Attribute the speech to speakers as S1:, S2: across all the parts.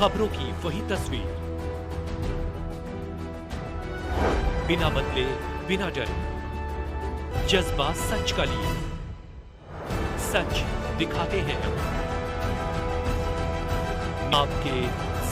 S1: खबरों की वही तस्वीर, बिना बदले बिना डरे, जज्बा सच का लिए, सच दिखाते हैं आपके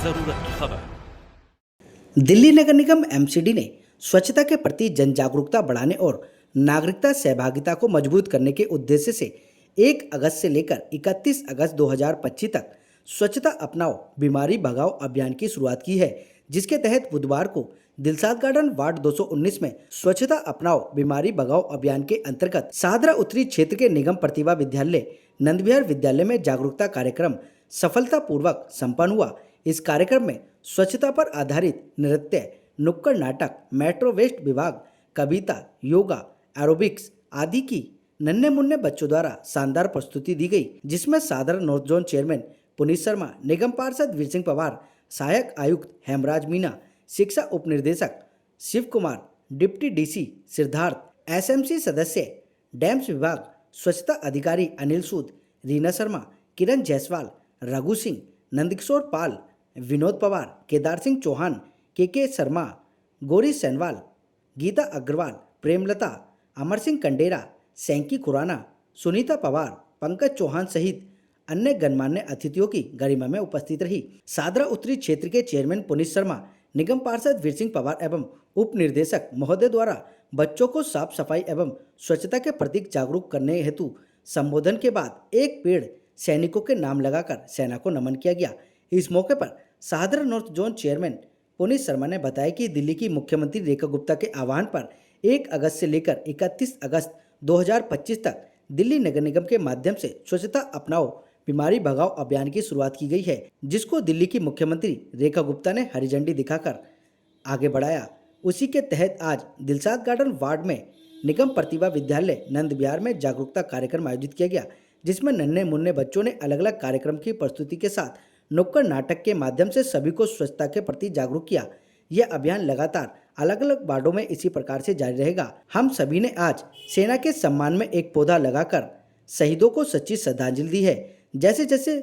S1: जरूरत की खबर।
S2: दिल्ली नगर निगम एमसीडी ने स्वच्छता के प्रति जन जागरूकता बढ़ाने और नागरिकता सहभागिता को मजबूत करने के उद्देश्य से 1 अगस्त से लेकर 31 अगस्त 2025 तक स्वच्छता अपनाओ बीमारी भगाओ अभियान की शुरुआत की है, जिसके तहत बुधवार को दिलशाद गार्डन वार्ड 219 में स्वच्छता अपनाओ बीमारी भगाओ अभियान के अंतर्गत सादरा उत्तरी क्षेत्र के निगम प्रतिभा विद्यालय नंदविहार विद्यालय में जागरूकता कार्यक्रम सफलतापूर्वक संपन्न हुआ। इस कार्यक्रम में स्वच्छता पर आधारित नृत्य, नुक्कड़ नाटक, मेट्रो वेस्ट विभाग, कविता, योगा, एरोबिक्स आदि की नन्हे मुन्ने बच्चों द्वारा शानदार प्रस्तुति दी गई, जिसमें साधारण north zone chairman Puneet Sharma, निगम पार्षद वीर सिंह पवार, सहायक आयुक्त हेमराज मीना, शिक्षा उप निदेशक Shiv Kumar, deputy DC Siddharth, SMC सदस्य, डैम्स विभाग, स्वच्छता अधिकारी अनिल सूद, रीना शर्मा, किरण जायसवाल, रघु सिंह, नंदकिशोर पाल, विनोद पवार, केदार सिंह चौहान, के शर्मा, गौरी सैनवाल, गीता अग्रवाल, प्रेमलता, अमर सिंह कंडेरा, सैंकी खुराना, सुनीता पवार, पंकज चौहान सहित अन्य गणमान्य अतिथियों की गरिमा में उपस्थित रही। सादरा उत्तरी क्षेत्र के चेयरमैन पुनीत शर्मा, निगम पार्षद वीर सिंह पवार एवं उप निर्देशक महोदय द्वारा बच्चों को साफ सफाई एवं स्वच्छता के प्रति जागरूक करने हेतु संबोधन के बाद एक पेड़ सैनिकों के नाम लगाकर सेना को नमन किया गया। इस मौके पर Sadra north zone chairman Puneet Sharma ने बताया कि दिल्ली की मुख्यमंत्री रेखा गुप्ता के आह्वान पर 1 अगस्त से लेकर 31 अगस्त 2025 तक दिल्ली नगर निगम के माध्यम से स्वच्छता अपनाओ बीमारी भगाओ अभियान की शुरुआत की गई है, जिसको दिल्ली की मुख्यमंत्री रेखा गुप्ता ने हरी झंडी दिखाकर आगे बढ़ाया। उसी के तहत आज दिलशाद गार्डन वार्ड में निगम प्रतिभा विद्यालय नंदविहार में जागरूकता कार्यक्रम आयोजित किया गया, जिसमें नन्हे मुन्ने बच्चों ने अलग अलग कार्यक्रम की प्रस्तुति के साथ नुक्कड़ नाटक के माध्यम से सभी को स्वच्छता के प्रति जागरूक किया। यह अभियान लगातार अलग अलग वार्डों में इसी प्रकार से जारी रहेगा। हम सभी ने आज सेना के सम्मान में एक पौधा लगाकर शहीदों को सच्ची श्रद्धांजलि दी है। जैसे जैसे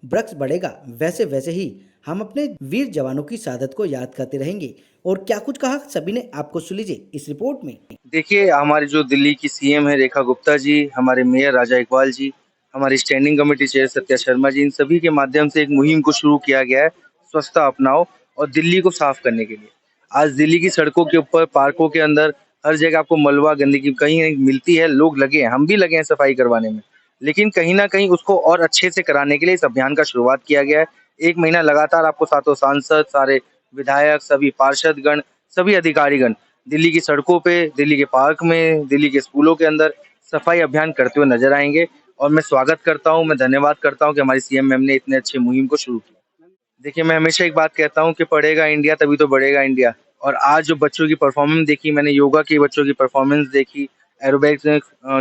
S2: वृक्ष बढ़ेगा वैसे वैसे ही हम अपने वीर जवानों की शहादत को याद करते रहेंगे। और क्या कुछ कहा सभी ने, आपको सुन लीजिए इस रिपोर्ट में।
S3: देखिए, हमारे जो दिल्ली की सीएम है रेखा गुप्ता जी, हमारे मेयर राजा इकबाल जी, हमारी standing committee chair Satya Sharma ji, इन सभी के माध्यम से एक मुहिम को शुरू किया गया है स्वच्छता अपनाओ और दिल्ली को साफ करने के लिए। आज दिल्ली की सड़कों के ऊपर, पार्कों के अंदर हर जगह आपको मलबा गंदगी कहीं मिलती है। लोग लगे हैं, हम भी लगे हैं सफाई करवाने में, लेकिन कहीं ना कहीं उसको और अच्छे से कराने के लिए इस अभियान का शुरुआत किया गया है। 1 महीना लगातार आपको सातों सांसद, सारे विधायक, सभी पार्षदगण, सभी अधिकारीगण दिल्ली की सड़कों पे, दिल्ली के पार्क में, दिल्ली के स्कूलों के अंदर सफाई अभियान करते हुए नजर आएंगे। और मैं स्वागत करता हूं, मैं धन्यवाद करता हूं कि हमारी सीएम मैम ने इतने अच्छे मुहिम को शुरू किया। देखिए, मैं हमेशा एक बात कहता हूं कि पढ़ेगा इंडिया तभी तो बढ़ेगा इंडिया। और आज जो बच्चों की परफॉर्मेंस देखी मैंने, योगा की बच्चों की परफॉर्मेंस देखी, एरोबिक्स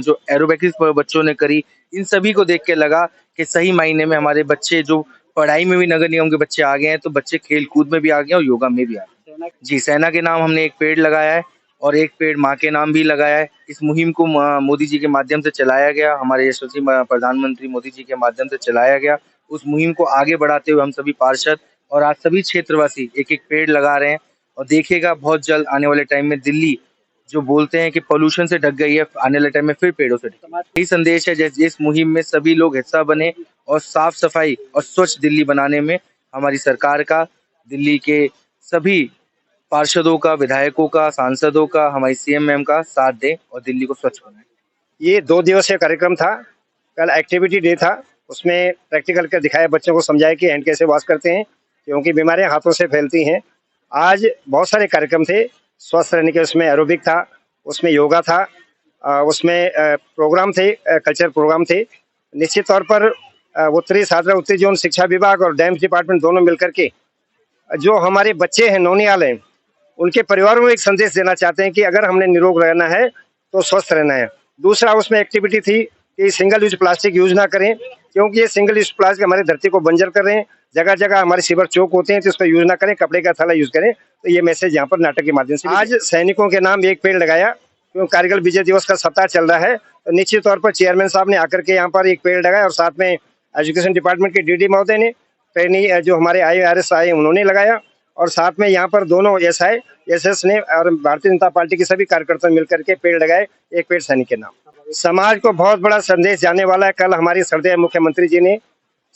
S3: जो एरोबिक्स बच्चों ने करी, इन सभी को देख के लगा कि सही मायने में हमारे बच्चे जो पढ़ाई में भी नगर निगम के बच्चे आ गए हैं, तो बच्चे खेल कूद में भी आ गए और योगा में भी आ गए। जी, सेना के नाम हमने एक पेड़ लगाया है और एक पेड़ माँ के नाम भी लगाया है। इस मुहिम को मोदी जी के माध्यम से चलाया गया, हमारे यशस्वी प्रधानमंत्री मोदी जी के माध्यम से चलाया गया। उस मुहिम को आगे बढ़ाते हुए हम सभी पार्षद और आज सभी क्षेत्रवासी एक एक पेड़ लगा रहे हैं। और देखिएगा, बहुत जल्द आने वाले टाइम में दिल्ली जो बोलते हैं कि पोल्यूशन से ढक गई है, आने वाले टाइम में फिर पेड़ों से ढकेगी। यही संदेश है, जैसे इस मुहिम में सभी लोग हिस्सा बने और साफ सफाई और स्वच्छ दिल्ली बनाने में हमारी सरकार का, दिल्ली के सभी पार्षदों का, विधायकों का, सांसदों का, हमारी सीएम मैम का साथ दें और दिल्ली को स्वच्छ बनाएं।
S4: ये 2 दिवसीय कार्यक्रम था। कल एक्टिविटी डे था, उसमें प्रैक्टिकल कर दिखाया, बच्चों को समझाया कि हैंड कैसे वॉश करते हैं, क्योंकि बीमारियां हाथों से फैलती हैं। आज बहुत सारे कार्यक्रम थे स्वस्थ रहने के, उसमें एरोबिक था, उसमें योगा था, उसमें प्रोग्राम थे, कल्चर प्रोग्राम थे। निश्चित तौर पर सादरा उत्तरी जोन शिक्षा विभाग और डैम्स डिपार्टमेंट दोनों मिलकर के जो हमारे बच्चे हैं, नौनियाल हैं, उनके परिवारों में एक संदेश देना चाहते हैं कि अगर हमने निरोग रहना है तो स्वस्थ रहना है। दूसरा उसमें एक्टिविटी थी कि सिंगल यूज प्लास्टिक यूज ना करें, क्योंकि ये सिंगल यूज प्लास्टिक हमारी धरती को बंजर कर रहे हैं। जगह जगह हमारे सीवर चौक होते हैं तो उसका यूज ना करें, कपड़े का थैला यूज करें। तो ये मैसेज यहाँ पर नाटक के माध्यम से आज सैनिकों के नाम एक पेड़ लगाया, क्योंकि कारगिल विजय दिवस का सप्ताह चल रहा है। तो निश्चित तौर पर चेयरमैन साहब ने आकर के यहाँ पर एक पेड़ लगाया और साथ में एजुकेशन डिपार्टमेंट के डीडी महोदय ने, ट्रेनी जो हमारे IARS आए उन्होंने लगाया, और साथ में यहाँ पर दोनों SI SS ने और भारतीय जनता पार्टी के सभी कार्यकर्ता मिलकर के पेड़ लगाए, एक पेड़ सैनिक के नाम। समाज को बहुत बड़ा संदेश जाने वाला है। कल हमारे श्रद्धेय मुख्यमंत्री जी ने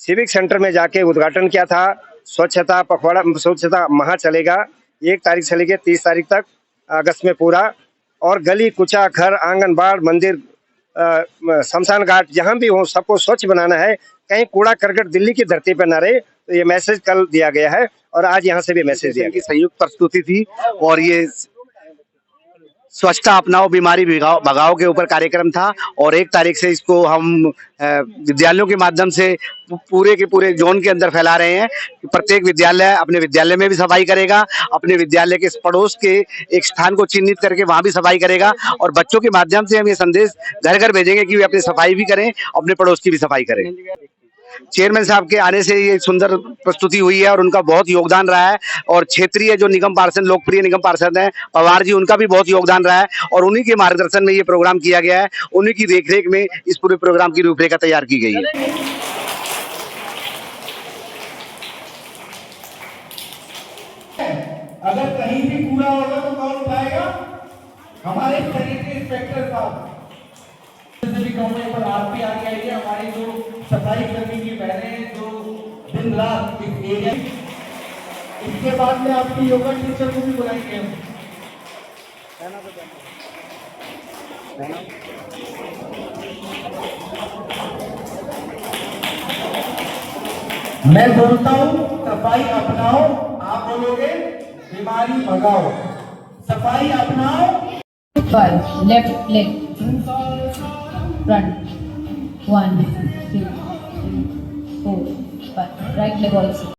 S4: सिविक सेंटर में जाके उद्घाटन किया था। स्वच्छता पखवाड़ा, स्वच्छता माह चलेगा 1 तारीख से लेकर 30 तारीख तक अगस्त में पूरा, और गली कुचा, घर, आंगनबाड़, मंदिर, शमशान घाट जहाँ भी हो सबको स्वच्छ बनाना है। कहीं कूड़ा करकट दिल्ली की धरती पर न रहे, तो ये मैसेज कल दिया गया है और आज यहाँ से भी मैसेज दिया गया।
S5: संयुक्त प्रस्तुति थी और ये स्वच्छता अपनाओ बीमारी भगाओ के ऊपर कार्यक्रम था, और 1 तारीख से इसको हम विद्यालयों के माध्यम से पूरे के पूरे जोन के अंदर फैला रहे हैं। प्रत्येक विद्यालय अपने विद्यालय में भी सफाई करेगा, अपने विद्यालय के पड़ोस के एक स्थान को चिन्हित करके वहां भी सफाई करेगा, और बच्चों के माध्यम से हम ये संदेश घर घर भेजेंगे कि वे अपनी सफाई भी करें, अपने पड़ोस की भी सफाई करें। चेयरमैन साहब के आने से ये सुंदर प्रस्तुति हुई है और उनका बहुत योगदान रहा है, और क्षेत्रीय जो निगम पार्षद, लोकप्रिय निगम पार्षद हैं पवार जी, उनका भी बहुत योगदान रहा है, और उन्हीं के मार्गदर्शन में ये प्रोग्राम किया गया है। उन्हीं की देखरेख में इस पूरे प्रोग्राम की रूपरेखा तैयार की गई है।
S6: अगर कहीं भी कूड़ा होगा तो कौन उठाएगा? हमारे सैनिटरी इंस्पेक्टर साहब। पर आपकी आगे आई है हमारी जो सफाई कर्मी की बहनें जो दिन रात इस एरिया, इसके बाद में आपकी योगा टीचर को भी बुलाएंगे हम। मैं बोलता हूँ सफाई अपनाओ, आप बोलोगे बीमारी भगाओ। सफाई अपनाओ।
S7: Left leg front 1 2 3 4 5 right leg also